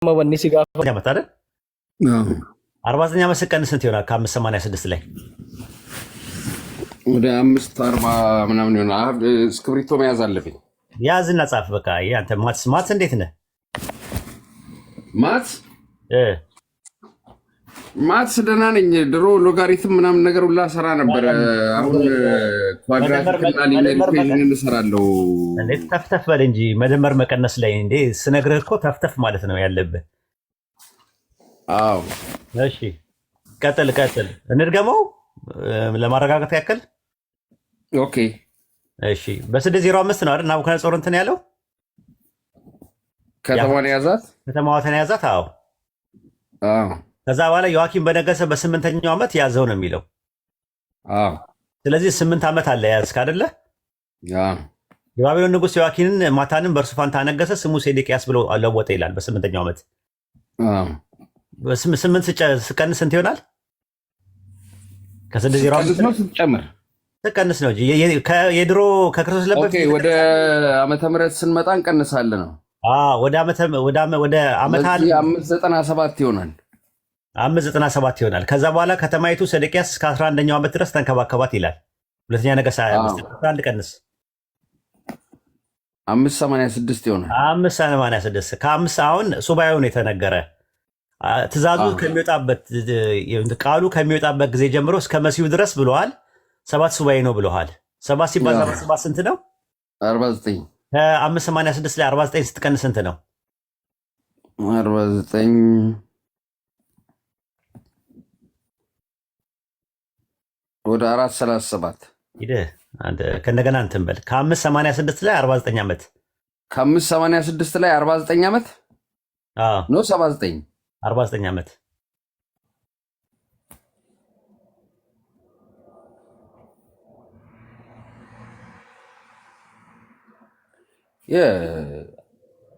wanni si gaafa ዓመት አይደል? 49 ዓመት ስቀንስ ስንት ይሆናል? ከ586 ላይ ወደ 540 ምናምን ይሆናል። እስክሪብቶ መያዝ አለብኝ። ያዝና ጻፍ። በቃ ያንተ ማትስ እንዴት ነህ? ማትስ ደህና ነኝ። ድሮ ሎጋሪትም ምናምን ነገር ሁላ ሰራ ነበር። አሁን ኳድራቲክና ሊኒየር ኢኩዌሽን እሰራለሁ። እንዴት ተፍተፍ በል እንጂ መደመር መቀነስ ላይ እንዴ ስነግርህ እኮ ተፍተፍ ማለት ነው ያለብህ። አዎ እሺ፣ ቀጥል እንድገመው ለማረጋጋት ያክል። ኦኬ እሺ፣ በ605 ነው አይደል? ናቡከደነፆር እንትን ያለው ከተማዋን ያዛት። አዎ። ከዛ በኋላ ዮአኪም በነገሰ በ8ኛው ዓመት ያዘው ነው የሚለው። ስለዚህ 8 ዓመት አለ ያዝክ አይደለ? የባቢሎን ንጉሥ ዮአኪንን ማታንን በእርሱ ፋንታ አነገሰ፣ ስሙ ሴዴቅያስ ብሎ ለወጠ ይላል። በ8ኛው ዓመት 8 ስቀንስ ስንት ይሆናል? ከ605 ነው ስትጨምር ስቀንስ ነው የድሮ ከክርስቶስ ለበፊት ወደ ዓመተ ምህረት ስንመጣ እንቀንሳለን ነው። ወደ ዓመት 597 ይሆናል። 597 ይሆናል። ከዛ በኋላ ከተማይቱ ሰዴቅያስ እስከ 11ኛው ዓመት ድረስ ተንከባከባት ይላል። ሁለተኛ ነገሥት 25 ቀንስ 586 ይሆናል። 586 ከ5 አሁን ሱባኤውን የተነገረ ትእዛዙ ከሚወጣበት ቃሉ ከሚወጣበት ጊዜ ጀምሮ እስከ መሲሁ ድረስ ብለዋል። 7 ሱባኤ ነው ብለዋል። 7 ሲባዛ 7 ስንት ነው? 49 ከ586 ላይ 49 ስትቀንስ ስንት ነው? 49 ወደ 437 ሂደህ ከእንደገና እንትን በል። ከ586 ላይ 49 ዓመት ከ586 ላይ 49 ዓመት ነው 79 49 ዓመት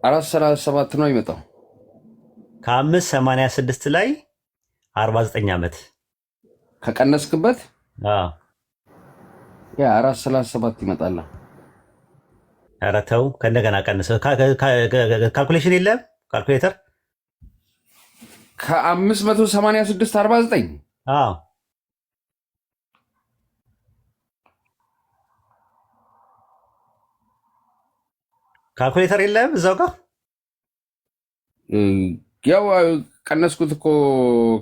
የ437 ነው ይመጣው። ከ586 ላይ 49 ዓመት ከቀነስክበት የ437 ይመጣል። ኧረ ተው ከእንደገና ቀንሰው። ካልኩሌሽን የለም ካልኩሌተር። ከ586 49 ካልኩሌተር የለም እዛው ጋር ያው ቀነስኩት እኮ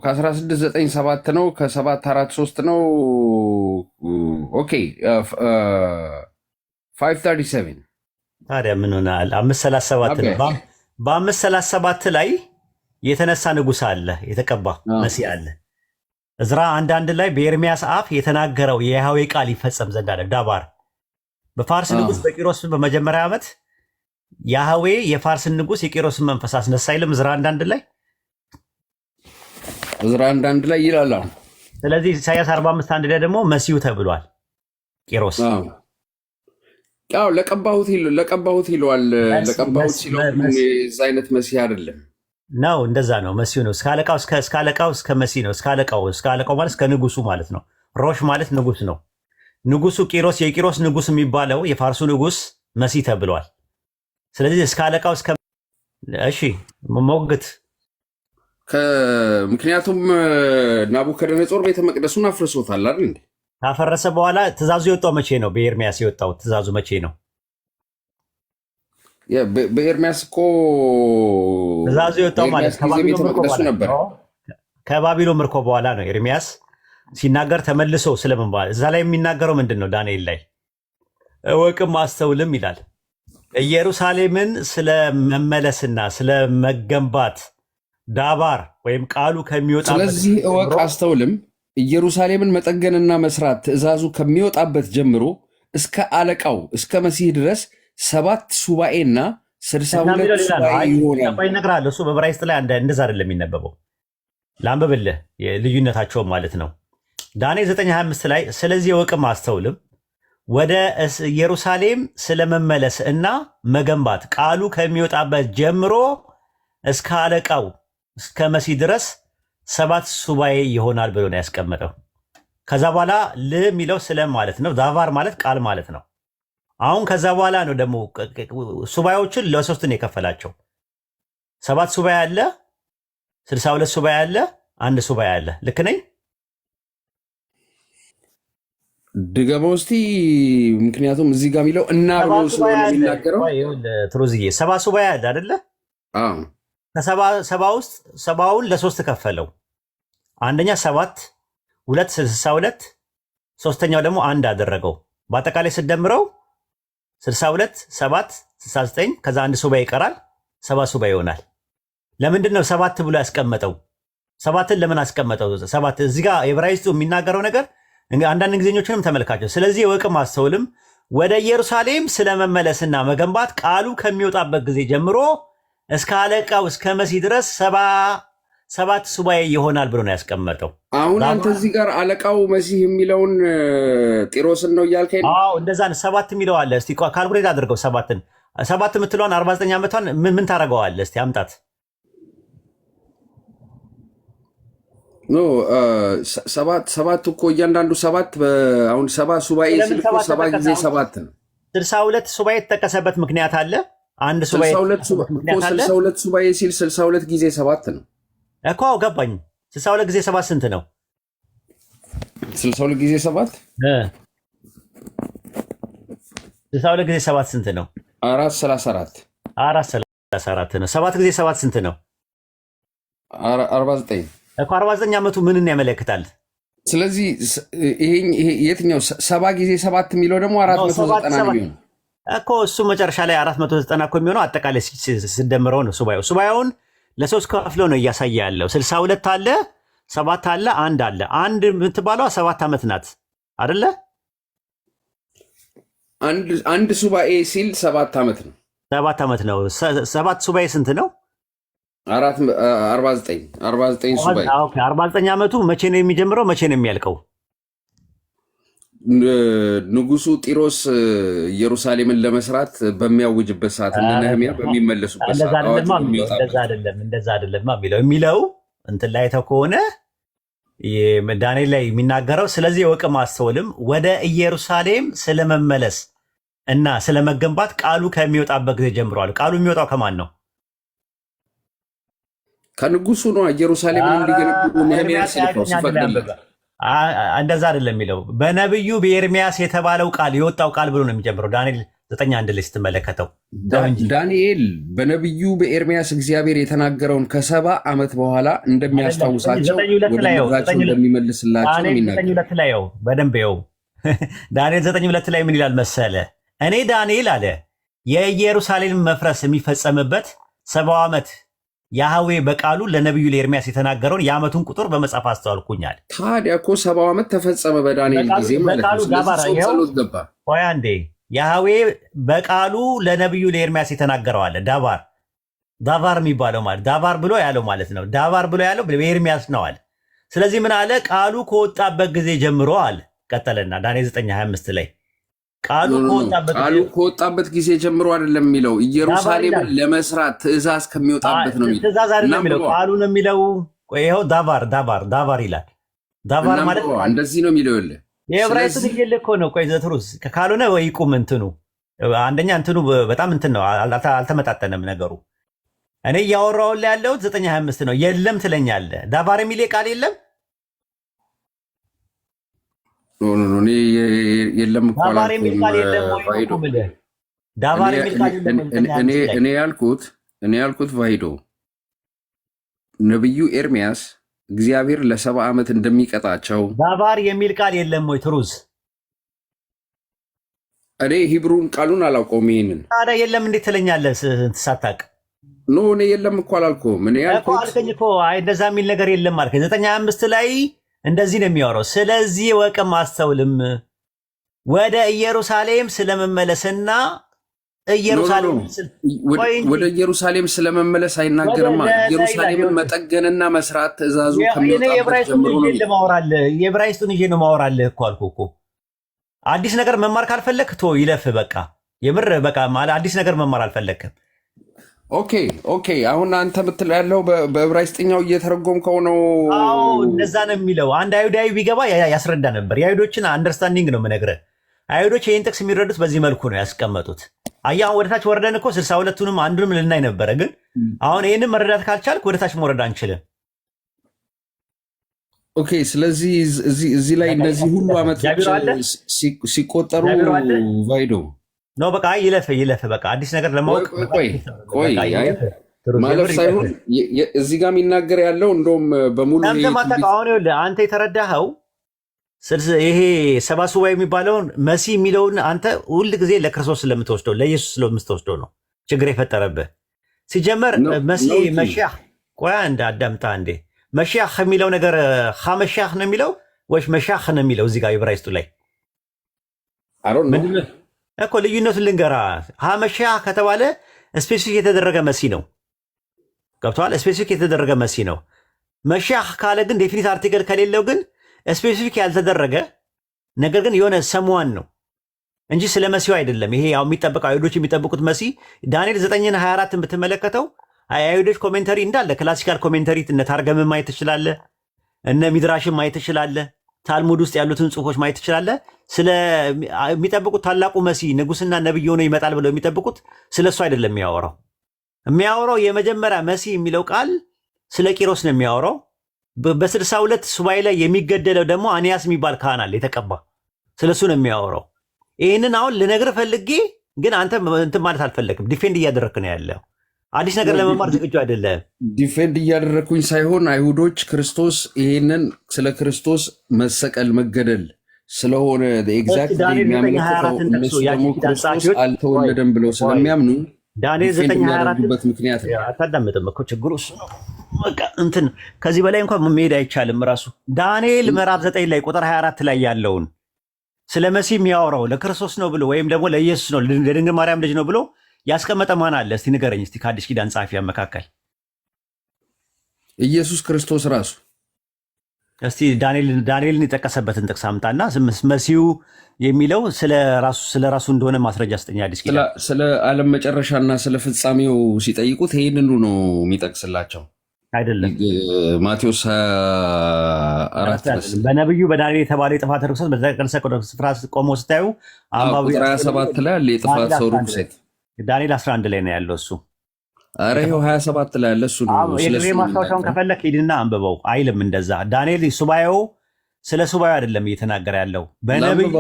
ከ1697 ነው ከ743 ነው። ኦኬ 537 ታዲያ ምን ሆናል? 537 ነው። በ537 ላይ የተነሳ ንጉሥ አለ፣ የተቀባ መሲህ አለ። እዝራ አንዳንድ ላይ በኤርሚያስ አፍ የተናገረው የያህዌ ቃል ይፈጸም ዘንድ አለ። ዳባር በፋርስ ንጉሥ በቂሮስ በመጀመሪያ ዓመት ያህዌ የፋርስን ንጉሥ የቂሮስን መንፈስ አስነሳ አይልም? እዝራ አንዳንድ ላይ ይላል። ስለዚህ ኢሳያስ 45 ላይ ደግሞ መሲሁ ተብሏል። ቂሮስ ያው ለቀባሁት ይለዋል። ለቀባሁት ሲለው የዛ አይነት መሲህ አይደለም ነው። እንደዛ ነው። መሲሁ ነው። እስከ አለቃው እስከ መሲህ ነው። እስከ አለቃው ማለት እስከ ንጉሱ ማለት ነው። ሮሽ ማለት ንጉስ ነው። ንጉሱ ቂሮስ የቂሮስ ንጉስ የሚባለው የፋርሱ ንጉስ መሲህ ተብሏል። ስለዚህ እስከ አለቃው እሺ ሞግት ምክንያቱም ናቡከደነፆር ቤተ መቅደሱን አፍርሶታል አይደል እንዴ? ካፈረሰ በኋላ ትእዛዙ የወጣው መቼ ነው? በኤርሚያስ የወጣው ትእዛዙ መቼ ነው? በኤርሚያስ እኮ ትእዛዙ የወጣው ማለት ከባቢሎን ምርኮ በኋላ ነው። ኤርሚያስ ሲናገር ተመልሶ ስለምን በኋላ እዛ ላይ የሚናገረው ምንድን ነው? ዳንኤል ላይ እወቅም አስተውልም ይላል። ኢየሩሳሌምን ስለመመለስና ስለመገንባት ዳባር ወይም ቃሉ ከሚወጣበት ስለዚህ እወቅ አስተውልም ኢየሩሳሌምን መጠገንና መስራት ትእዛዙ ከሚወጣበት ጀምሮ እስከ አለቃው እስከ መሲህ ድረስ 7 ሱባኤና 62 ሱባኤ ይሆናል። እሱ በዕብራይስጥ ላይ እንደዛ አይደለም የሚነበበው። ላንብብልህ ልዩነታቸውን ማለት ነው። ዳንኤል 9:25 ላይ ስለዚህ እወቅም አስተውልም ወደ ኢየሩሳሌም ስለመመለስ እና መገንባት ቃሉ ከሚወጣበት ጀምሮ እስከ አለቃው እስከ መሲህ ድረስ 7 ሱባኤ ይሆናል ብሎ ነው ያስቀመጠው። ከዛ በኋላ የሚለው ስለ ማለት ነው። ዳቫር ማለት ቃል ማለት ነው። አሁን ከዛ በኋላ ነው ደግሞ ሱባኤዎችን ለሶስት ነው የከፈላቸው። 7 ሱባኤ አለ፣ 62 ሱባኤ አለ፣ አንድ ሱባኤ አለ። ልክ ነኝ? ድገመው እስቲ። ምክንያቱም እዚህ ጋር የሚለው እና ብሎ ስለሆነ የሚናገረው ትሩዝዬ 7 ሱባኤ አለ አይደለ? ከሰባ ውስጥ 70ውን ለ3 ከፈለው። አንደኛ 7፣ 2 62፣ ሶስተኛው ደግሞ አንድ አደረገው። በአጠቃላይ ስደምረው 62 7 69፣ ከዛ አንድ ሱባኤ ይቀራል፣ 7 ሱባኤ ይሆናል። ለምንድን ነው 7 ብሎ ያስቀመጠው? 7ን ለምን አስቀመጠው? 7 እዚህ ጋር ዕብራይስጡ የሚናገረው ነገር አንዳንድ ጊዜኞችንም ተመልካቸው። ስለዚህ እወቅም አስተውልም ወደ ኢየሩሳሌም ስለመመለስና መገንባት ቃሉ ከሚወጣበት ጊዜ ጀምሮ እስከ አለቃው እስከ መሲህ ድረስ 7 ሱባኤ ይሆናል ብሎ ነው ያስቀመጠው። አሁን አንተ እዚህ ጋር አለቃው መሲህ የሚለውን ጢሮስን ነው እያልከኝ? አዎ እንደዛ ነው። 7 የሚለው አለ። እስቲ ካልኩሌት አድርገው። 7 የምትለዋን 49 ዓመቷን ምን ታደርገዋለህ? እስቲ አምጣት። ኖ 7 እኮ እያንዳንዱ 7 አሁን 7 ሱባኤ ሲል 7 ጊዜ 7 ነው። 62 ሱባኤ የተጠቀሰበት ምክንያት አለ። አንድ ሱባኤ 62 ሱባኤ ሲል 62 ጊዜ 7 ነው እኮ። ገባኝ። 62 ጊዜ 7 ስንት ነው? 62 ጊዜ 7 62 ጊዜ 7 ስንት ነው? 434 ነው። 7 ጊዜ 7 ስንት ነው? 49 እኮ 49 ዓመቱ ምንን ያመለክታል? ስለዚህ ይሄ የትኛው 7 ጊዜ 7 የሚለው ደግሞ 490 ነው የሚሆነው እኮ። እሱ መጨረሻ ላይ 490 እኮ የሚሆነው አጠቃላይ ሲደምረው ነው። ሱባኤውን ለ3 ከፍሎ ነው እያሳየ ያለው። 62 አለ፣ 7 አለ፣ አንድ አለ። አንድ የምትባለው 7 ዓመት ናት አይደለ? አንድ ሱባኤ ሲል 7 ዓመት ነው። 7 ዓመት ነው። 7 ሱባኤ ስንት ነው? 49 ሱባኤ። 49 ዓመቱ መቼ ነው የሚጀምረው? መቼ ነው የሚያልቀው? ንጉሱ ጢሮስ ኢየሩሳሌምን ለመስራት በሚያውጅበት ሰዓት እና ነህምያ በሚመለሱበት ሰዓት እንደዛ አይደለም የሚለው እንትን ላይ ተው ከሆነ ዳንኤል ላይ የሚናገረው ስለዚህ እወቅም አስተውልም ወደ ኢየሩሳሌም ስለመመለስ እና ስለመገንባት ቃሉ ከሚወጣበት ጊዜ ጀምሯል። ቃሉ የሚወጣው ከማን ነው? ከንጉሱ ነው። ኢየሩሳሌምን እንዲገነቡ ነህምያ ሲልከው ሲፈቅድለት እንደዛ አይደለም የሚለው። በነብዩ በኤርሚያስ የተባለው ቃል የወጣው ቃል ብሎ ነው የሚጀምረው። ዳንኤል 9:1 ላይ ስትመለከተው ዳንኤል በነብዩ በኤርሚያስ እግዚአብሔር የተናገረውን ከ70 ዓመት በኋላ እንደሚያስታውሳቸው ወደ ምድራቸው እንደሚመልስላቸው ነው የሚናገረው። 9:2 ላይ በደንብ ይኸው ዳንኤል 9:2 ላይ ምን ይላል መሰለ? እኔ ዳንኤል አለ የኢየሩሳሌም መፍረስ የሚፈጸምበት 70 ዓመት ያህዌ በቃሉ ለነብዩ ለኤርሚያስ የተናገረውን የዓመቱን ቁጥር በመጽሐፍ አስተዋልኩኛል። ታዲያ እኮ 70 ዓመት ተፈጸመ በዳንኤል ጊዜ ማለት ነው። ጸሎት ገባ። ቆይ አንዴ፣ ያህዌ በቃሉ ለነብዩ ለኤርሚያስ የተናገረው አለ። ዳባር የሚባለው ማለት ዳባር ብሎ ያለው ማለት ነው። ዳባር ብሎ ያለው በኤርሚያስ ነው አለ። ስለዚህ ምን አለ? ቃሉ ከወጣበት ጊዜ ጀምሮ አለ። ቀጠለና ዳንኤል 9:25 ላይ ቃሉ ከወጣበት ጊዜ ጀምሮ አይደለም የሚለው፣ ኢየሩሳሌምን ለመስራት ትእዛዝ ከሚወጣበት ነው የሚለው። ትእዛዝ አይደለም የሚለው፣ ቃሉ ነው የሚለው። ይኸው ዳባር ይላል። ዳባር ማለት እንደዚህ ነው የሚለው። የለ የዕብራይስጥ ይል እኮ ነው። ቆይ ዘትሩስ ካልሆነ ወይ ቁም እንትኑ አንደኛ እንትኑ በጣም እንትን ነው፣ አልተመጣጠነም ነገሩ። እኔ እያወራሁልህ ያለሁት 9:25 ነው። የለም ትለኛለህ። ዳባር የሚል ቃል የለም። የለም እኮ እኔ ያልኩት ቫይዶ ነብዩ ኤርሚያስ እግዚአብሔር ለ70 ዓመት እንደሚቀጣቸው ዳባር የሚል ቃል የለም ወይ? ትሩዝ እኔ ሂብሩን ቃሉን አላውቀውም። ይሄንን ታዲያ የለም እንዴት ትለኛለህ ሳታውቅ? ኖ እኔ የለም እኮ አላልኩም። እኔ ያልኩት አልከኝ እኮ እንደዛ የሚል ነገር የለም አልከኝ። 9:25 ላይ እንደዚህ ነው የሚያወራው። ስለዚህ እወቅም አስተውልም ወደ ኢየሩሳሌም ስለመመለስና ወደ ኢየሩሳሌም ስለመመለስ አይናገርም። ኢየሩሳሌምን መጠገንና መስራት ትእዛዙ ከሚወጣበት ጀምሮ ነው። የዕብራይስጡን ይዤ ነው ማወራልህ እኮ አልኩህ እኮ። አዲስ ነገር መማር ካልፈለክ ቶ ይለፍ በቃ። የምር በቃ አዲስ ነገር መማር አልፈለክም። ኦኬ አሁን አንተ ምትል ያለው በዕብራይስጥኛው እየተረጎምከው ነው። እንደዛ ነው የሚለው። አንድ አይሁዳዊ ቢገባ ያስረዳ ነበር። የአይሁዶችን አንደርስታንዲንግ ነው የምነግርህ። አይሁዶች ይህን ጥቅስ የሚረዱት በዚህ መልኩ ነው ያስቀመጡት። አሁን ወደታች ወረደን እኮ 62ቱንም አንዱንም ልናይ ነበረ፣ ግን አሁን ይህንን መረዳት ካልቻልክ ወደታች መውረድ አንችልም። ኦኬ። ስለዚህ እዚህ ላይ እነዚህ ሁሉ ዓመቶች ሲቆጠሩ ቫይዶ ነው። በቃ ይለፍ። በቃ አዲስ ነገር ለማወቅ ቆይ ማለፍ ሳይሆን እዚህ ጋር የሚናገር ያለው እንደውም በሙሉ አንተ የተረዳኸው ይሄ ሰባ ሱባዔ የሚባለውን መሲህ የሚለውን አንተ ሁል ጊዜ ለክርስቶስ ስለምትወስደው ለኢየሱስ ስለምትወስደው ነው ችግር የፈጠረብህ። ሲጀመር መሲህ መሻህ ቆያ እንደ አዳምጣ እንዴ መሻህ የሚለው ነገር ሀመሻህ ነው የሚለው ወይስ መሻህ ነው የሚለው? እዚህ ጋር ዕብራይስጡ ላይ እኮ ልዩነቱን ልንገራ። ሀመሻህ ከተባለ ስፔሲፊክ የተደረገ መሲህ ነው። ገብተዋል? ስፔሲፊክ የተደረገ መሲህ ነው። መሻህ ካለ ግን ዴፊኒት አርቲክል ከሌለው ግን ስፔሲፊክ ያልተደረገ ነገር ግን የሆነ ሰምዋን ነው እንጂ ስለ መሲሁ አይደለም። ይሄ ያው የሚጠበቀው አይሁዶች የሚጠብቁት መሲህ ዳንኤል 9:24 ብትመለከተው አይሁዶች ኮሜንተሪ እንዳለ ክላሲካል ኮሜንተሪ እነ ታርገምን ማየት ትችላለህ፣ እነ ሚድራሽን ማየት ትችላለህ፣ ታልሙድ ውስጥ ያሉትን ጽሁፎች ማየት ትችላለህ። የሚጠብቁት ታላቁ መሲህ ንጉስና ነብይ ሆኖ ይመጣል ብለው የሚጠብቁት ስለ እሱ አይደለም የሚያወራው የመጀመሪያ መሲህ የሚለው ቃል ስለ ቂሮስ ነው የሚያወራው። በ62 ሱባዔ ላይ የሚገደለው ደግሞ አንያስ የሚባል ካህን አለ የተቀባ፣ ስለሱ ነው የሚያወራው። ይህንን አሁን ልነግርህ ፈልጌ ግን አንተ እንትን ማለት አልፈለግም። ዲፌንድ እያደረግክ ነው ያለው። አዲስ ነገር ለመማር ዝግጁ አይደለም። ዲፌንድ እያደረግኩኝ ሳይሆን አይሁዶች ክርስቶስ ይህንን ስለ ክርስቶስ መሰቀል መገደል ስለሆነ ኤግዛክት የሚያመለክተው እነሱ ደግሞ ክርስቶስ አልተወለደም ብለው ስለሚያምኑ ዳንኤል 9:24 ምክንያት አታዳምጥም እኮ ችግሩ እሱ ነው። በቃ እንትን ከዚህ በላይ እንኳን መሄድ አይቻልም። ራሱ ዳንኤል ምዕራፍ 9 ላይ ቁጥር 24 ላይ ያለውን ስለ መሲህ የሚያወራው ለክርስቶስ ነው ብሎ ወይም ደግሞ ለኢየሱስ ነው ለድንግል ማርያም ልጅ ነው ብሎ ያስቀመጠ ማን አለ? እስቲ ንገረኝ። እስቲ ከአዲስ ኪዳን ጸሐፊያን መካከል ኢየሱስ ክርስቶስ ራሱ። እስቲ ዳንኤልን የጠቀሰበትን ጥቅስ አምጣና መሲሁ የሚለው ስለ ራሱ እንደሆነ ማስረጃ ስጠኝ። አዲስ ኪዳን ስለ ዓለም መጨረሻና ስለ ፍጻሜው ሲጠይቁት ይህንኑ ነው የሚጠቅስላቸው አይደለም። ማቴዎስ 4 በነቢዩ በዳንኤል የተባለ የጥፋት ርኩሰት በተቀደሰ ስፍራ ቆሞ ስታዩ ቁጥር 27 ላይ ያለ የጥፋት ሰው ርኩሰት ዳንኤል 11 ላይ ነው ያለው እሱ። ኧረ ይኸው 27 ላይ ያለ እሱ ነው። የግሬ ማስታወሻውን ከፈለክ ሂድና አንብበው። አይልም እንደዛ። ዳንኤል ሱባኤው ስለ ሱባኤው አይደለም እየተናገረ ያለው በነቢዩ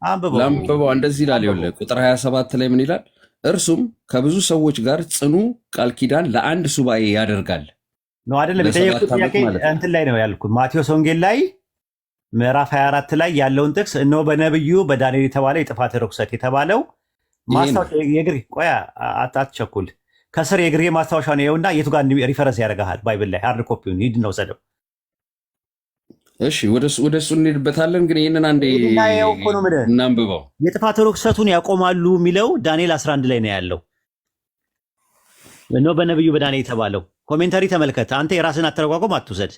አንብበው። እንደዚህ ይላል። ይኸውልህ ቁጥር 27 ላይ ምን ይላል? እርሱም ከብዙ ሰዎች ጋር ጽኑ ቃል ኪዳን ለአንድ ሱባኤ ያደርጋል ነው አይደለም? የጠየቁት ጥያቄ እንትን ላይ ነው ያልኩት። ማቴዎስ ወንጌል ላይ ምዕራፍ 24 ላይ ያለውን ጥቅስ እነሆ በነቢዩ በዳንኤል የተባለ የጥፋት ርኩሰት የተባለው ማስታወሻ የግሪ ቆያ አትቸኩል። ከስር የግሪ ማስታወሻ ነው ይኸውና፣ የቱ ጋር ሪፈረንስ ያደርግሃል? ባይብል ላይ ሃርድ ኮፒውን ሂድ ነው ሰደው። እሺ ወደ እሱ እንሄድበታለን፣ ግን ይህንን አንዴ እናንብበው። የጥፋት ርኩሰቱን ያቆማሉ የሚለው ዳንኤል 11 ላይ ነው ያለው። እነሆ በነቢዩ በዳንኤል የተባለው ኮሜንታሪ ተመልከት። አንተ የራስን አተረጓጎም አትውሰድ።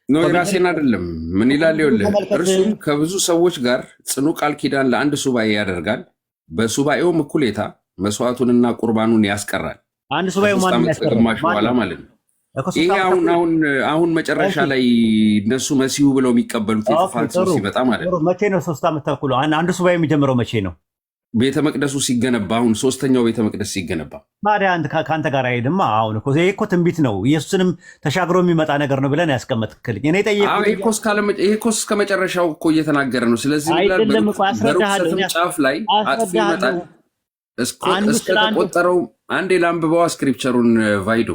ነው የራሴን አይደለም። ምን ይላል? ይኸውልህ እርሱም ከብዙ ሰዎች ጋር ጽኑ ቃል ኪዳን ለአንድ ሱባኤ ያደርጋል፣ በሱባኤውም እኩሌታ መስዋዕቱንና ቁርባኑን ያስቀራል። አንድ ሱባኤው ማን ግማሽ በኋላ ማለት ነው። ይሄ አሁን መጨረሻ ላይ እነሱ መሲሁ ብለው የሚቀበሉት የጥፋት ሰው ሲመጣ ማለት ነው። መቼ ነው 3 ዓመት ተኩል? አንድ ሱባኤ የሚጀምረው መቼ ነው? ቤተ መቅደሱ ሲገነባ፣ አሁን 3ኛው ቤተ መቅደስ ሲገነባ። ታዲያ ከአንተ ጋር አይሄድማ። አሁን ይሄ እኮ ትንቢት ነው፣ ኢየሱስንም ተሻግሮ የሚመጣ ነገር ነው ብለን ያስቀመጥክልኝ። እኔ ጠየቅኩት። ይሄ እኮ እስከ መጨረሻው እኮ እየተናገረ ነው። ስለዚህ በርኩሰትም ጫፍ ላይ አጥፊ ይመጣል እስከተቆጠረው። አንዴ ላንብበዋ ስክሪፕቸሩን ቫይዶ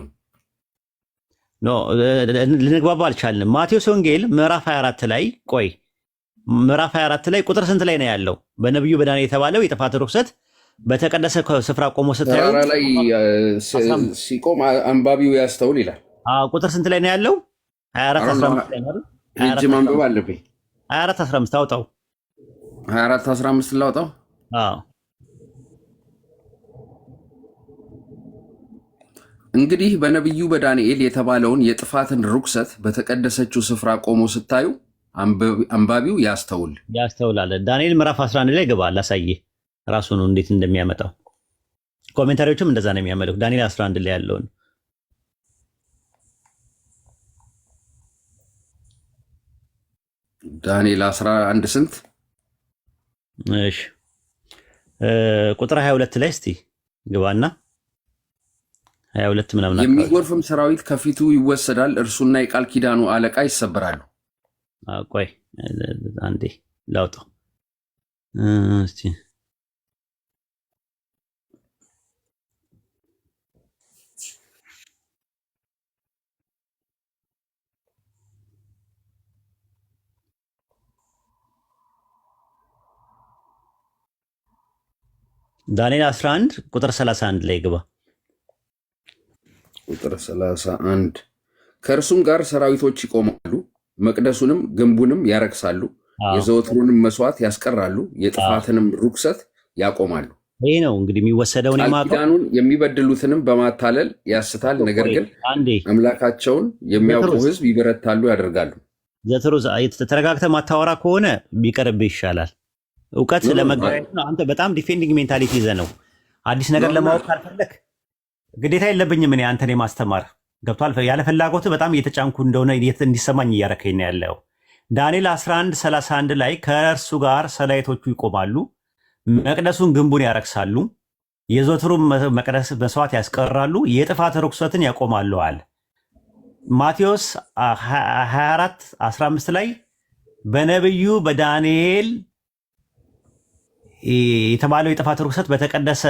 ልንግባባ አልቻልንም። ማቴዎስ ወንጌል ምዕራፍ 24 ላይ ቆይ ምዕራፍ 24 ላይ ቁጥር ስንት ላይ ነው ያለው? በነቢዩ በዳንኤል የተባለው የጥፋት ርኩሰት በተቀደሰ ስፍራ ቆሞ ስታዩ ላይ ሲቆም አንባቢው ያስተውል ይላል። ቁጥር ስንት ላይ ነው ያለው? 24:15 ማንበብ አለብኝ። 24:15 አውጣው። 24:15 ላውጣው። እንግዲህ በነቢዩ በዳንኤል የተባለውን የጥፋትን ርኩሰት በተቀደሰችው ስፍራ ቆሞ ስታዩ አንባቢው ያስተውላል። ዳንኤል ምዕራፍ 11 ላይ ግባ፣ ላሳይህ ራሱ ነው እንዴት እንደሚያመጣው። ኮሜንታሪዎችም እንደዛ ነው የሚያመለኩት። ዳንኤል 11 ላይ ያለውን ዳንኤል 11 ስንት እሺ ቁጥር 22 ላይ እስቲ ግባና 22 ምናምን የሚጎርፍም ሰራዊት ከፊቱ ይወሰዳል፣ እርሱና የቃል ኪዳኑ አለቃ ይሰበራሉ። ቆይ አንዴ ላውጣው እስቲ። ዳንኤል 11 ቁጥር 31 ላይ ግባ። ቁጥር 31 ከእርሱም ጋር ሰራዊቶች ይቆማሉ፣ መቅደሱንም ግንቡንም ያረክሳሉ፣ የዘወትሩንም መስዋዕት ያስቀራሉ፣ የጥፋትንም ርኩሰት ያቆማሉ። ይህ ነው እንግዲህ የሚወሰደውን ኪዳኑን የሚበድሉትንም በማታለል ያስታል። ነገር ግን አምላካቸውን የሚያውቁ ሕዝብ ይበረታሉ ያደርጋሉ። ዘትሩ ተረጋግተህ ማታወራ ከሆነ ቢቀርብህ ይሻላል። እውቀት ለመገናኘት ነው። አንተ በጣም ዲፌንዲንግ ሜንታሊቲ ይዘህ ነው። አዲስ ነገር ለማወቅ ካልፈለግ ግዴታ የለብኝም እኔ አንተን የማስተማር ገብቷል። ያለ ፍላጎት በጣም እየተጫንኩ እንደሆነ እንዲሰማኝ እያረከኝ ነው ያለው። ዳንኤል 11:31 ላይ ከእርሱ ጋር ሰራዊቶቹ ይቆማሉ፣ መቅደሱን ግንቡን ያረክሳሉ፣ የዘወትሩን መቅደስ መስዋዕት ያስቀራሉ፣ የጥፋት ርኩሰትን ያቆማሉ አለ። ማቴዎስ 24:15 ላይ በነቢዩ በዳንኤል የተባለው የጥፋት ርኩሰት በተቀደሰ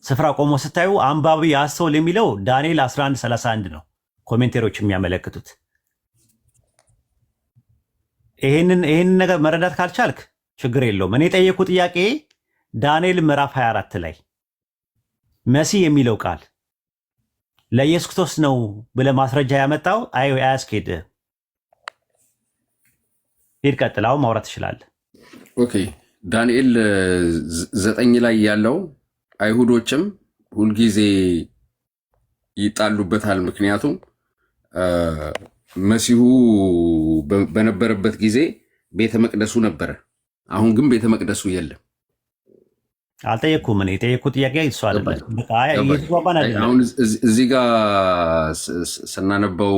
ስፍራ ቆሞ ስታዩ አንባቢ ያስተውል የሚለው ዳንኤል 11:31 ነው። ኮሜንቴሮች የሚያመለክቱት ይህንን ነገር መረዳት ካልቻልክ ችግር የለውም። እኔ የጠየኩ ጥያቄ ዳንኤል ምዕራፍ 24 ላይ መሲህ የሚለው ቃል ለኢየሱስ ክርስቶስ ነው ብለህ ማስረጃ ያመጣው አያስኬድህም። ሂድ ቀጥል። አሁን ማውራት ትችላለህ። ኦኬ ዳንኤል 9 ላይ ያለው አይሁዶችም ሁልጊዜ ይጣሉበታል። ምክንያቱም መሲሁ በነበረበት ጊዜ ቤተ መቅደሱ ነበረ፣ አሁን ግን ቤተ መቅደሱ የለም። አልጠየቅኩም። እኔ የጠየቅኩት ጥያቄ እሱ አይደለም። አሁን እዚህ ጋር ስናነበው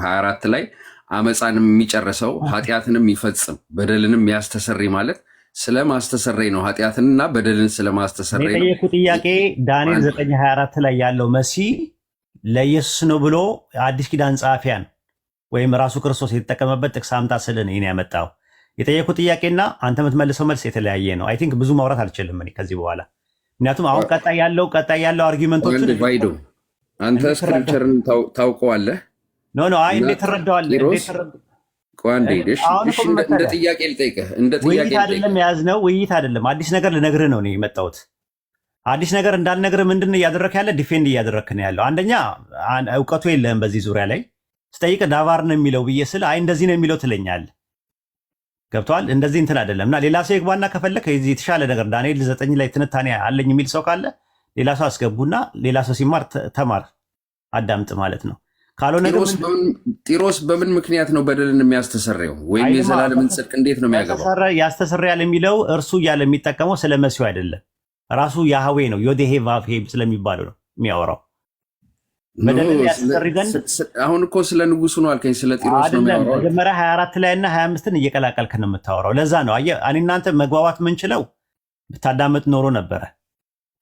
24 ላይ አመፃንም የሚጨርሰው ኃጢአትንም ይፈጽም በደልንም ያስተሰሪ ማለት ስለማስተሰረይ ነው። ኃጢአትንና በደልን ስለማስተሰረይ ነው። የጠየኩት ጥያቄ ዳንኤል 9:24 ላይ ያለው መሲህ ለኢየሱስ ነው ብሎ አዲስ ኪዳን ጸሐፊያን ወይም ራሱ ክርስቶስ የተጠቀመበት ጥቅስ አምጣ ስል ነው ያመጣው። የጠየኩት ጥያቄና አንተ የምትመልሰው መልስ የተለያየ ነው። አይ ቲንክ ብዙ ማውራት አልችልም እኔ ከዚህ በኋላ ምክንያቱም አሁን ቀጣይ ያለው አርጊመንቶችን አንተ ስክሪፕቸርን ታውቀዋለህ። ኖ አይ እንዴት ተረዳዋለህ? እንደ ጥያቄ ልጠይቅህ። ውይይት አይደለም የያዝነው፣ ውይይት አይደለም። አዲስ ነገር ልነግርህ ነው የመጣሁት። አዲስ ነገር እንዳልነግርህ ምንድን ነው እያደረክ ያለ? ዲፌንድ እያደረክ ነው ያለው። አንደኛ እውቀቱ የለህም በዚህ ዙሪያ ላይ ስጠይቅ ዳቫር ነው የሚለው ብዬ ስል አይ እንደዚህ ነው የሚለው ትለኛለህ። ገብቶሃል? እንደዚህ እንትን አይደለም። እና ሌላ ሰው ይግባና ከፈለክ የተሻለ ነገር ዳንኤል 9 ላይ ትንታኔ አለኝ የሚል ሰው ካለ ሌላ ሰው አስገቡና ሌላ ሰው ሲማር ተማር አዳምጥ ማለት ነው። ጢሮስ በምን ምክንያት ነው በደልን የሚያስተሰርየው? ወይም የዘላለምን ጽድቅ እንዴት ነው የሚያገባው? ያስተሰርያል የሚለው እርሱ እያለ የሚጠቀመው ስለ መሲሁ አይደለም፣ ራሱ ያህዌ ነው። ዮዴሄ ቫቭሄ ስለሚባለው ነው የሚያወራው። አሁን እኮ ስለ ንጉሱ ነው አልከኝ፣ ስለ ጢሮስ ነው የሚያወራው። መጀመሪያ 24 ላይ እና 25ን እየቀላቀልክ ነው የምታወራው። ለዛ ነው እኔ እናንተ መግባባት የምንችለው ብታዳመጥ ኖሮ ነበረ።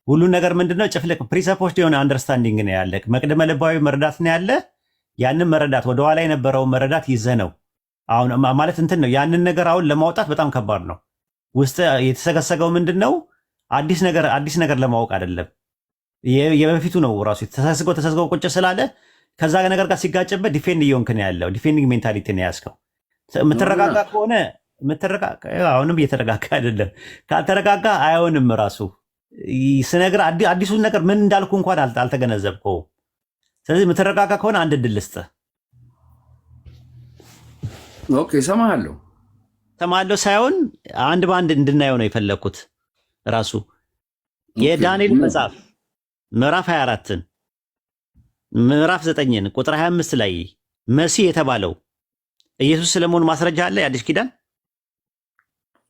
ሁሉ ነገር ምንድነው ጭፍልቅ ፕሪሰፖስድ የሆነ አንደርስታንዲንግ ነው ያለ፣ መቅደመ ልባዊ መረዳት ነው ያለ። ያንን መረዳት ወደኋላ የነበረውን መረዳት ይዘህ ነው አሁን ማለት እንትን ነው። ያንን ነገር አሁን ለማውጣት በጣም ከባድ ነው። ውስጥ የተሰገሰገው ምንድን ነው? አዲስ ነገር ለማወቅ አይደለም፣ የበፊቱ ነው ራሱ ተሰግስገው ቁጭ ስላለ ከዛ ነገር ጋር ሲጋጭበት ዲፌንድ እየሆንክ ነው ያለው። ዲፌንዲንግ ሜንታሊቲ ነው ያዝከው። የምትረጋጋ ከሆነ አሁንም እየተረጋጋ አይደለም። ካልተረጋጋ አይሆንም። ራሱ ስነግር አዲሱን ነገር ምን እንዳልኩ እንኳን አልተገነዘብከውም። ስለዚህ የምትረጋጋ ከሆነ አንድ እድል ልስጥህ። ኦኬ ሰማሃለሁ ሳይሆን አንድ በአንድ እንድናየው ነው የፈለግኩት። ራሱ የዳንኤል መጽሐፍ ምዕራፍ 24ን ምዕራፍ 9ን ቁጥር 25 ላይ መሲህ የተባለው ኢየሱስ ስለመሆኑ ማስረጃ አለ። የአዲስ ኪዳን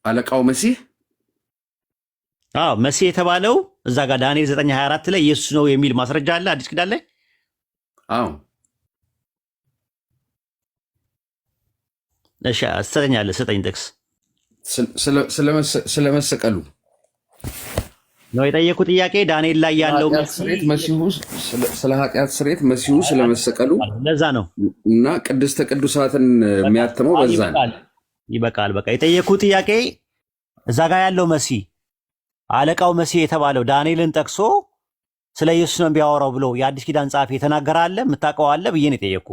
አለቃው መሲህ መሲህ የተባለው እዛ ጋር ዳንኤል 9:24 ላይ ኢየሱስ ነው የሚል ማስረጃ አለ አዲስ ኪዳን ላይ። እሺ ስጠኝ ጥቅስ ስለመሰቀሉ ነው የጠየቁ ጥያቄ። ዳንኤል ላይ ያለው ስለ ኃጢአት ስርየት መሲሁ ስለመሰቀሉ ለዛ ነው እና ቅድስተ ቅዱሳትን የሚያትመው በዛ ነው። ይበቃል። በቃ የጠየቁ ጥያቄ እዛ ጋር ያለው መሲህ አለቃው መሲህ የተባለው ዳንኤልን ጠቅሶ ስለ ኢየሱስ ነው ቢያወራው ብሎ የአዲስ ኪዳን ጸሐፊ የተናገረ አለ የምታውቀው አለ ብዬ ነው የጠየቁ።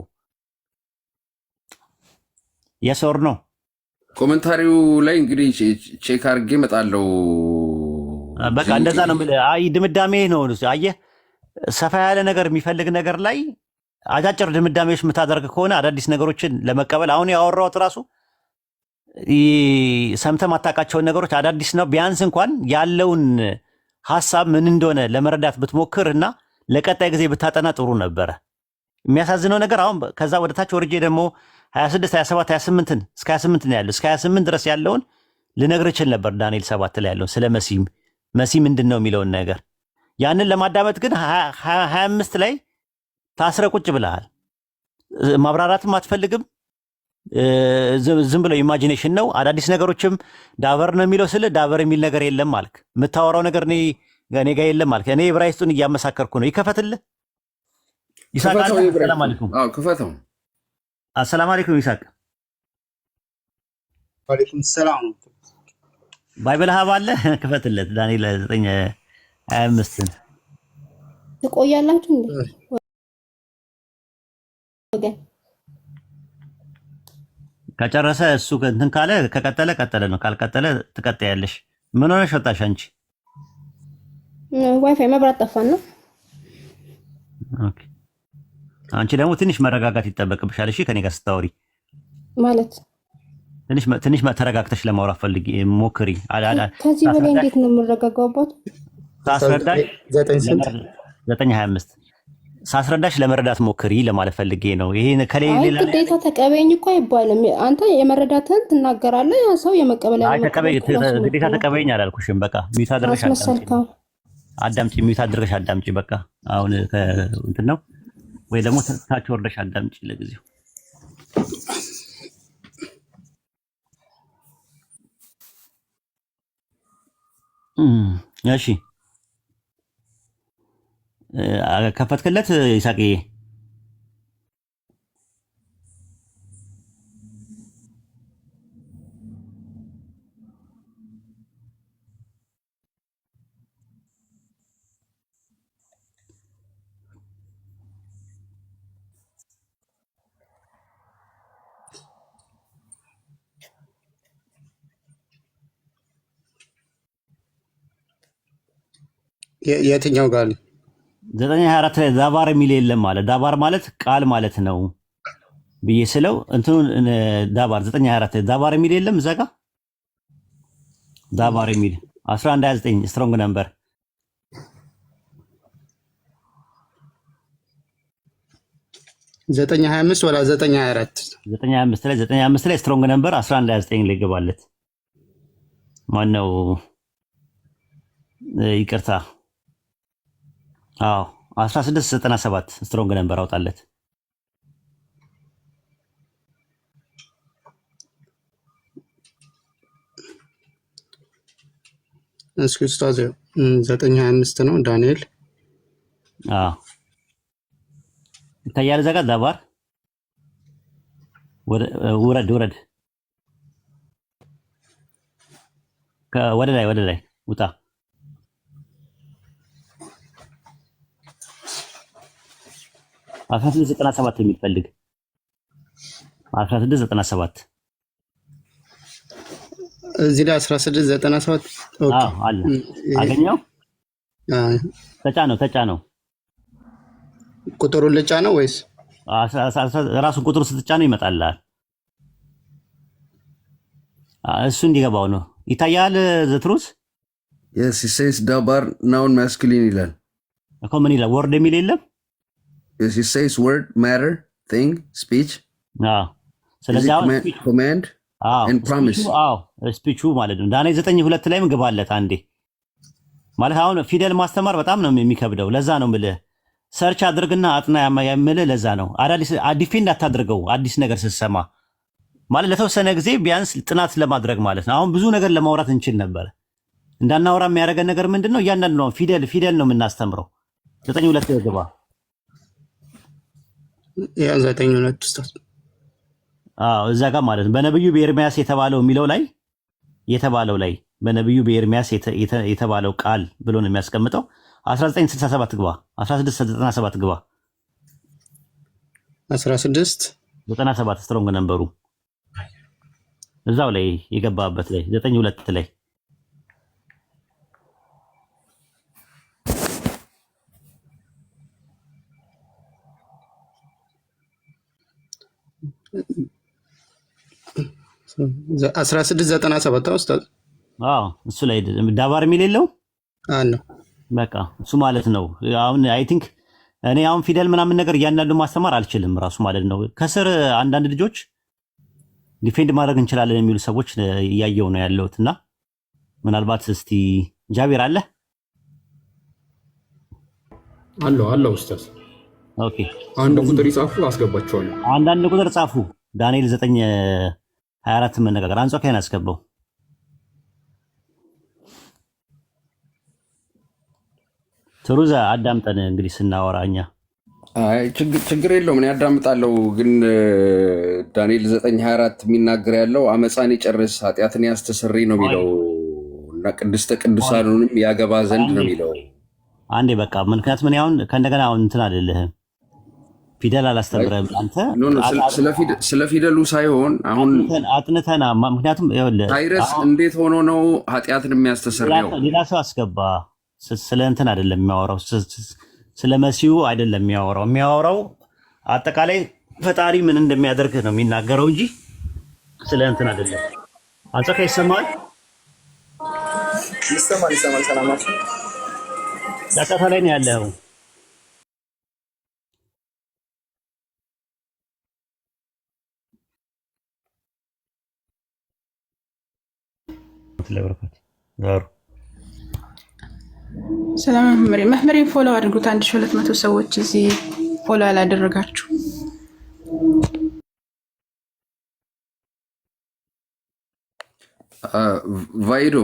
የሶር ነው ኮሜንታሪው ላይ እንግዲህ ቼክ አድርጌ እመጣለሁ። በቃ እንደዛ ነው። አይ ድምዳሜ ነው። አየህ ሰፋ ያለ ነገር የሚፈልግ ነገር ላይ አጫጭር ድምዳሜዎች የምታደርግ ከሆነ አዳዲስ ነገሮችን ለመቀበል አሁን ያወራሁት ራሱ ሰምተህ ማታውቃቸውን ነገሮች አዳዲስ ነው። ቢያንስ እንኳን ያለውን ሀሳብ ምን እንደሆነ ለመረዳት ብትሞክር እና ለቀጣይ ጊዜ ብታጠና ጥሩ ነበረ። የሚያሳዝነው ነገር አሁን ከዛ ወደ ታች ወርጄ ደግሞ 26 27 28 እስከ 28 ነው ያለው። እስከ 28 ድረስ ያለውን ልነግር እችል ነበር። ዳንኤል 7 ላይ ያለውን ስለ መሲህ ምንድን ነው የሚለውን ነገር ያንን ለማዳመጥ ግን 25 ላይ ታስረ ቁጭ ብለሃል። ማብራራትም አትፈልግም። ዝም ብለው ኢማጂኔሽን ነው። አዳዲስ ነገሮችም ዳበር ነው የሚለው ስለ ዳበር የሚል ነገር የለም አልክ። የምታወራው ነገር እኔ ጋር የለም አልክ። እኔ ዕብራይስጡን እያመሳከርኩ ነው። ይከፈትልህ ይሳቅ። ሰላም አለይኩም። ክፈተው። አሰላም አለይኩም ይሳቅ። ወአለይኩም ሰላም። ባይብል ሀብ አለ ክፈትለት። ዳንኤል 9:25 ትቆያላችሁ እንዴ? ወገን ከጨረሰ እሱ እንትን ካለ ከቀጠለ ቀጠለ ነው፣ ካልቀጠለ ትቀጥያለሽ። ምን ሆነሽ ወጣሽ አንቺ? ዋይፋይ መብራት ጠፋና። ኦኬ አንቺ ደግሞ ትንሽ መረጋጋት ይጠበቅብሻል። እሺ ከኔ ጋር ስታወሪ ማለት ትንሽ ተረጋግተሽ ለማውራት ፈልጊ ሞክሪ። ከዚህ በላይ እንዴት ነው የምረጋጋውበት? ሳስረዳሽ 9:25 ሳስረዳሽ ለመረዳት ሞክሪ ለማለት ፈልጌ ነው። ይሄ ከሌላ ግዴታ ተቀበይኝ እኮ አይባልም። አንተ የመረዳትን ትናገራለህ፣ ያ ሰው የመቀበል ግዴታ ተቀበይኝ አላልኩሽም። በቃ ሚውት አድርገሽ አዳምጪ፣ ሚውት አድርገሽ አዳምጪ። በቃ አሁን እንትን ነው ወይ ደግሞ ታች ወርደሽ አዳምጪ ለጊዜው። እሺ ከፈትክለት ይሳቅዬ? የትኛው ጋር 9:24 ላይ ዳባር የሚል የለም ማለት ዳባር ማለት ቃል ማለት ነው ብዬ ስለው እንትኑን ዳባር 9:24 ላይ ዳባር የሚል የለም እዛ ጋር ዳባር የሚል 11:29 ስትሮንግ ነምበር ዘጠኝ 25 ወላ 9:24 9:25 ላይ ስትሮንግ ነምበር 11:29 ላይ ገባለት። ማነው ይቅርታ 1697 ስትሮንግ ነምበር አውጣለት። እስኪ ኡስታዝ 9:25 ነው ዳንኤል። ይታያል እዛ ጋር ዳባር ውረድ ወደ ላይ ውጣ። 1697 የሚፈልግ 1697 እዚህ ላይ 1697 ኦኬ አለ። አገኘው? ተጫነው ቁጥሩን ልጫነው ወይስ ራሱን ቁጥሩ ስትጫነው ይመጣልሃል? እሱ እንዲገባው ነው። ይታያል ዘትሩስ yes he says dabar noun masculine ይላል እኮ። ምን ይላል? ወርድ የሚል የለም? yes he says word matter thing speech ስለዚህ command and promise ስፒቹ ማለት ነው። ዳንኤል 9:2 ላይም ግባለት አንዴ ማለት አሁን ፊደል ማስተማር በጣም ነው የሚከብደው። ለዛ ነው የምልህ ሰርች አድርግና አጥና የምልህ ለዛ ነው። ዲፌንድ አታድርገው አዲስ ነገር ስትሰማ ማለት ለተወሰነ ጊዜ ቢያንስ ጥናት ለማድረግ ማለት ነው። አሁን ብዙ ነገር ለማውራት እንችል ነበር። እንዳናወራ የሚያደርገን ነገር ምንድነው? እያንዳንዱ ነው ፊደል ነው የምናስተምረው። 9:2 ግባ። ያ 9:2 ኡስታዝ። እዛ ጋር ማለት ነው በነብዩ በኤርሚያስ የተባለው ላይ በነብዩ በኤርሚያስ የተባለው ቃል ብሎ ነው የሚያስቀምጠው። 1967 ግባ። 1697 ግባ። 1697 ስትሮንግ ነበሩ እዛው ላይ የገባበት ላይ 9:2 ላይ ኡስታዝ። እሱ ላይ ዳባር የሚል የለው አለ። በቃ እሱ ማለት ነው። አሁን አይ ቲንክ እኔ አሁን ፊደል ምናምን ነገር እያንዳንዱ ማስተማር አልችልም ራሱ ማለት ነው። ከስር አንዳንድ ልጆች ዲፌንድ ማድረግ እንችላለን የሚሉ ሰዎች እያየው ነው ያለሁት እና ምናልባት እስቲ ጃቢር አለ አለው ኡስታዝ። ኦኬ አንድ ቁጥር ይጻፉ አስገባቸዋለሁ። አንዳንድ ቁጥር ጻፉ። ዳንኤል 9:24 መነጋገር አንጾኪያን አስገባው። ትሩዛ አዳምጠን እንግዲህ ስናወራኛ ችግር የለውም እኔ አዳምጣለሁ። ግን ዳንኤል 9:24 የሚናገር ያለው አመፃን ይጨርስ ኃጢአትን ያስተሰርይ ነው የሚለው እና ቅድስተ ቅዱሳኑንም ያገባ ዘንድ ነው የሚለው። አንዴ በቃ ምክንያቱም ምን አሁን ከእንደገና አሁን እንትን አይደለህም ፊደል አላስተምረህም አንተ ስለ ፊደሉ ሳይሆን አሁን አጥንተና ምክንያቱም ታይረስ እንዴት ሆኖ ነው ኃጢአትን የሚያስተሰርየው? ሌላ ሰው አስገባ። ስለ እንትን አይደለም የሚያወራው፣ ስለ መሲሁ አይደለም የሚያወራው አጠቃላይ ፈጣሪ ምን እንደሚያደርግ ነው የሚናገረው እንጂ ስለ እንትን አይደለም። አንጾካ ይሰማል። ሰላማችሁ ዳታ ላይ ነው ያለው። ሰላም መምህሬ ፎሎ አድርጉት። 1200 ሰዎች እዚህ ፎሎ ያላደረጋችሁ ቫይዶ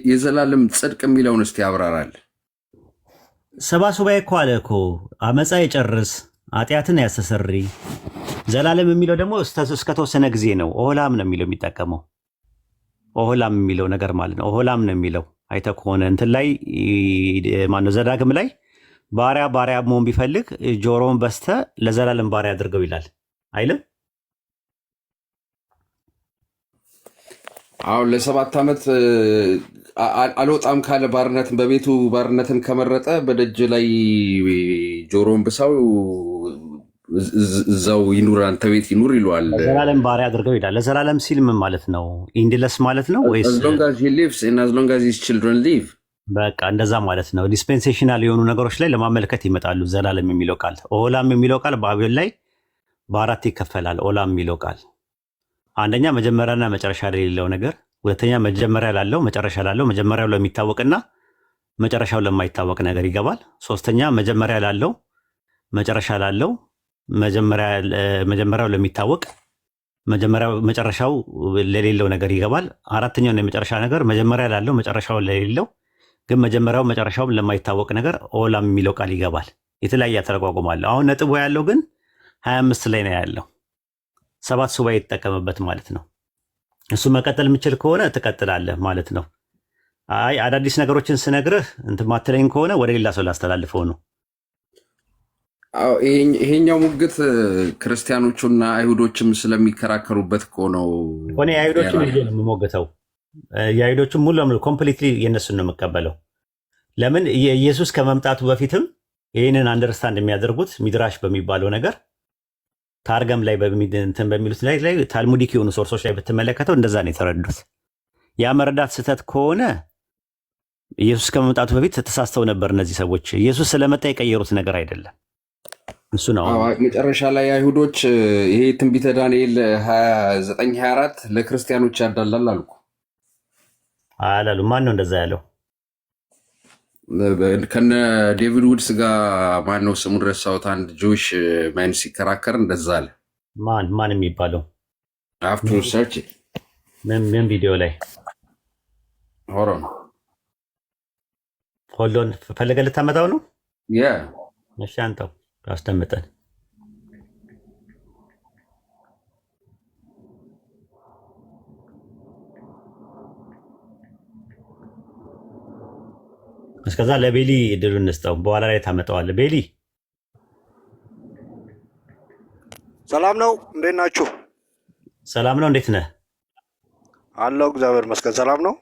የዘላለም ጽድቅ የሚለውን እስቲ ያብራራል። ሰባ ሱባኤ እኮ አለ እኮ አመፃ ይጨርስ ኃጢአትን ያስተሰሪ። ዘላለም የሚለው ደግሞ እስከተወሰነ ጊዜ ነው። ኦሆላም ነው የሚለው የሚጠቀመው ኦሆላም የሚለው ነገር ማለት ነው። ኦሆላም ነው የሚለው አይተህ ከሆነ እንትን ላይ ማነው ዘዳግም ላይ ባሪያ መሆን ቢፈልግ ጆሮውን በስተ ለዘላለም ባሪያ አድርገው ይላል አይልም? አሁን ለ7 ዓመት አልወጣም ካለ ባርነትን በቤቱ ባርነትን ከመረጠ በደጅ ላይ ጆሮውን ብሳው እዛው ይኑር አንተ ቤት ይኑር ይለዋል። ለዘላለም ባሪያ አድርገው ይላል። ለዘላለም ሲል ምን ማለት ነው? ኢንድለስ ማለት ነው ወይስ as long as he lives and as long as his children live? በቃ እንደዛ ማለት ነው። ዲስፔንሴሽናል የሆኑ ነገሮች ላይ ለማመልከት ይመጣሉ። ዘላለም የሚለው ቃል ኦላም የሚለው ቃል በአቤል ላይ በአራት ይከፈላል። ኦላም የሚለው ቃል አንደኛ መጀመሪያና መጨረሻ ላይ የሌለው ነገር፣ ሁለተኛ መጀመሪያ ላለው መጨረሻ ላለው፣ መጀመሪያው ለሚታወቅና መጨረሻው ለማይታወቅ ነገር ይገባል። ሶስተኛ መጀመሪያ ላለው መጨረሻ ላለው፣ መጀመሪያው ለሚታወቅ መጨረሻው ለሌለው ነገር ይገባል። አራተኛው የመጨረሻ ነገር መጀመሪያ ላለው መጨረሻው ለሌለው ግን መጀመሪያው መጨረሻው ለማይታወቅ ነገር ኦላም የሚለው ቃል ይገባል። የተለያየ አተረጓጉማል። አሁን ነጥቡ ያለው ግን 25 ላይ ነው ያለው። 7 ሱባኤ የተጠቀመበት ማለት ነው። እሱ መቀጠል የምችል ከሆነ ትቀጥላለህ ማለት ነው። አይ አዳዲስ ነገሮችን ስነግርህ እንትን ማትለኝ ከሆነ ወደ ሌላ ሰው ላስተላልፈው ነው። ይሄኛው ሙግት ክርስቲያኖቹና አይሁዶችም ስለሚከራከሩበት እኮ ነው። ሆነ የአይሁዶችን ልጅ ነው የምሞገተው። የአይሁዶችን ሙሉ ለሙሉ ኮምፕሊትሊ የእነሱን ነው የምቀበለው። ለምን ኢየሱስ ከመምጣቱ በፊትም ይህንን አንደርስታንድ የሚያደርጉት ሚድራሽ በሚባለው ነገር ታርገም ላይ እንትን በሚሉት ላይ ታልሙዲክ የሆኑ ሶርሶች ላይ ብትመለከተው እንደዛ ነው የተረዱት። ያ መረዳት ስህተት ከሆነ ኢየሱስ ከመምጣቱ በፊት ተሳስተው ነበር እነዚህ ሰዎች። ኢየሱስ ስለመጣ የቀየሩት ነገር አይደለም። እሱ ነው መጨረሻ ላይ አይሁዶች ይሄ ትንቢተ ዳንኤል 29:24 ለክርስቲያኖች ያዳላል አልኩ አላሉ። ማን ነው እንደዛ ያለው? ከነ ዴቪድ ውድስ ጋር ማን ነው ስሙን ረሳሁት። አንድ ጆሽ ማን ሲከራከር እንደዛ አለ። ማን የሚባለው? I have to search it. ምን ቪዲዮ ላይ Hold on. ሆልዶን ፈለገ ልታመጣው ነው? Yeah. እሺ አንተው አስደምጠን። እስከዛ ለቤሊ እድሉ እንስጠው፣ በኋላ ላይ ታመጣዋለህ። ቤሊ ሰላም ነው፣ እንዴት ናችሁ? ሰላም ነው፣ እንዴት ነህ? አለው እግዚአብሔር ይመስገን። ሰላም ነው፣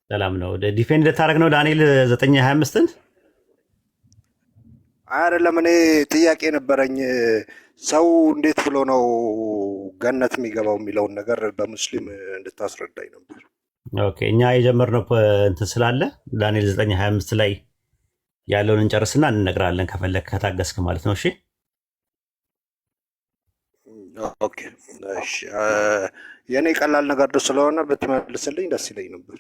ሰላም ነው። ዲፌንድ ልታደርግ ነው ዳንኤል 9:25ን? አይደለም፣ እኔ ጥያቄ ነበረኝ። ሰው እንዴት ብሎ ነው ገነት የሚገባው የሚለውን ነገር በሙስሊም እንድታስረዳኝ ነበር። ኦኬ፣ እኛ የጀመርነው እንትን ስላለ ዳንኤል 9:25 ላይ ያለውን እንጨርስና እንነግራለን፣ ከፈለግ ከታገስክ ማለት ነው። እሺ ኦኬ፣ እሺ። የእኔ ቀላል ነገር ስለሆነ ብትመልስልኝ ደስ ይለኝ ነበር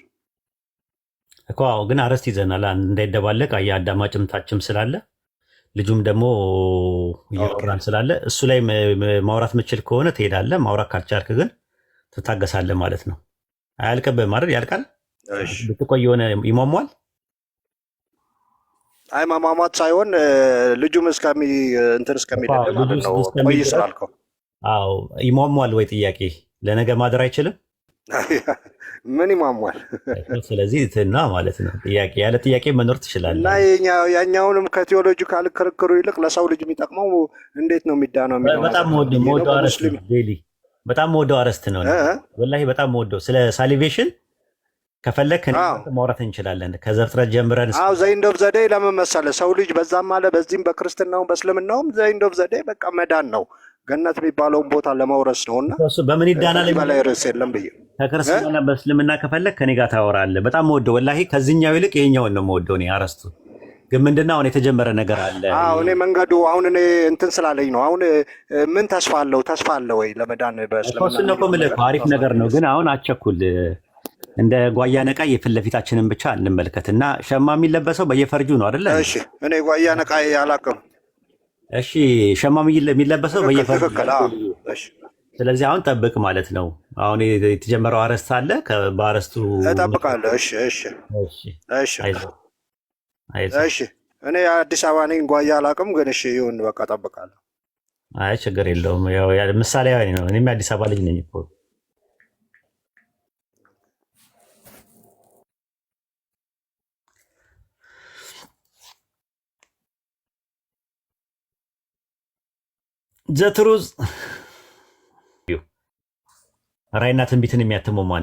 እኮ። ግን አረስት ይዘናል እንዳይደባለቅ፣ የአዳማጭም ታችም ስላለ ልጁም ደግሞ እያወራን ስላለ እሱ ላይ ማውራት ምችል ከሆነ ትሄዳለህ፣ ማውራት ካልቻልክ ግን ትታገሳለህ ማለት ነው። አያልቅብህም አይደል? ያልቃል። ብትቆይ የሆነ ይሟሟል። አይ ማሟሟት ሳይሆን ልጁም እንትን እስከሚደለ ማለት ነው። ቆይ ስላልከው አዎ ይሟሟል ወይ? ጥያቄ ለነገ ማደር አይችልም። ምን ይሟሟል? ስለዚህ ትና ማለት ነው። ጥያቄ ያለ ጥያቄ መኖር ትችላለህ። እና ያኛውንም ከቴዎሎጂካል ክርክሩ ይልቅ ለሰው ልጅ የሚጠቅመው እንዴት ነው የሚዳነው? በጣም ወደው አረስት ነው ዴሊ፣ በጣም ወደው አረስት ነው ወላሂ፣ በጣም ወደው ስለ ሳሊቬሽን ከፈለክ ማውራት እንችላለን። ከዘፍጥረት ጀምረን ዘይንድ ኦፍ ዘዴ ለምን መሰለህ ሰው ልጅ በዛም አለ በዚህም በክርስትናውም በእስልምናውም ዘይንድ ኦፍ ዘዴ በቃ መዳን ነው፣ ገነት የሚባለውን ቦታ ለመውረስ ነው። እና በምን ይዳናል በላይ ርዕስ የለም ብዬ ከክርስትና በእስልምና ከፈለክ ከኔ ጋር ታወራለህ። በጣም ወደው ወላሂ፣ ከዚህኛው ይልቅ ይሄኛውን ነው የምወደው እኔ። አረስቱ ግን ምንድነው አሁን የተጀመረ ነገር አለ። እኔ መንገዱ አሁን እኔ እንትን ስላለኝ ነው። አሁን ምን ተስፋ አለ ወይ ለመዳን በእስልምና? እሱን እኮ የምልህ እኮ አሪፍ ነገር ነው። ግን አሁን አቸኩል እንደ ጓያ ነቃ የፊት ለፊታችንን ብቻ እንመልከት እና ሸማ የሚለበሰው በየፈርጁ ነው አይደለ? እሺ እኔ ጓያ ነቃ አላውቅም። እሺ ሸማ የሚለበሰው በየፈርጁ። እሺ ስለዚህ አሁን ጠብቅ ማለት ነው። አሁን የተጀመረው አረስት አለ፣ በአረስቱ እጠብቃለሁ። እሺ እሺ እሺ እሺ። እኔ አዲስ አበባ ነኝ፣ ጓያ አላውቅም። ግን እሺ ይሁን በቃ እጠብቃለሁ። አይ ችግር የለውም። ያው ምሳሌያዊ ነው። እኔም የአዲስ አበባ ልጅ ነኝ እኮ። ዘትሩዝ ራዕይና ትንቢትን የሚያትመው ማን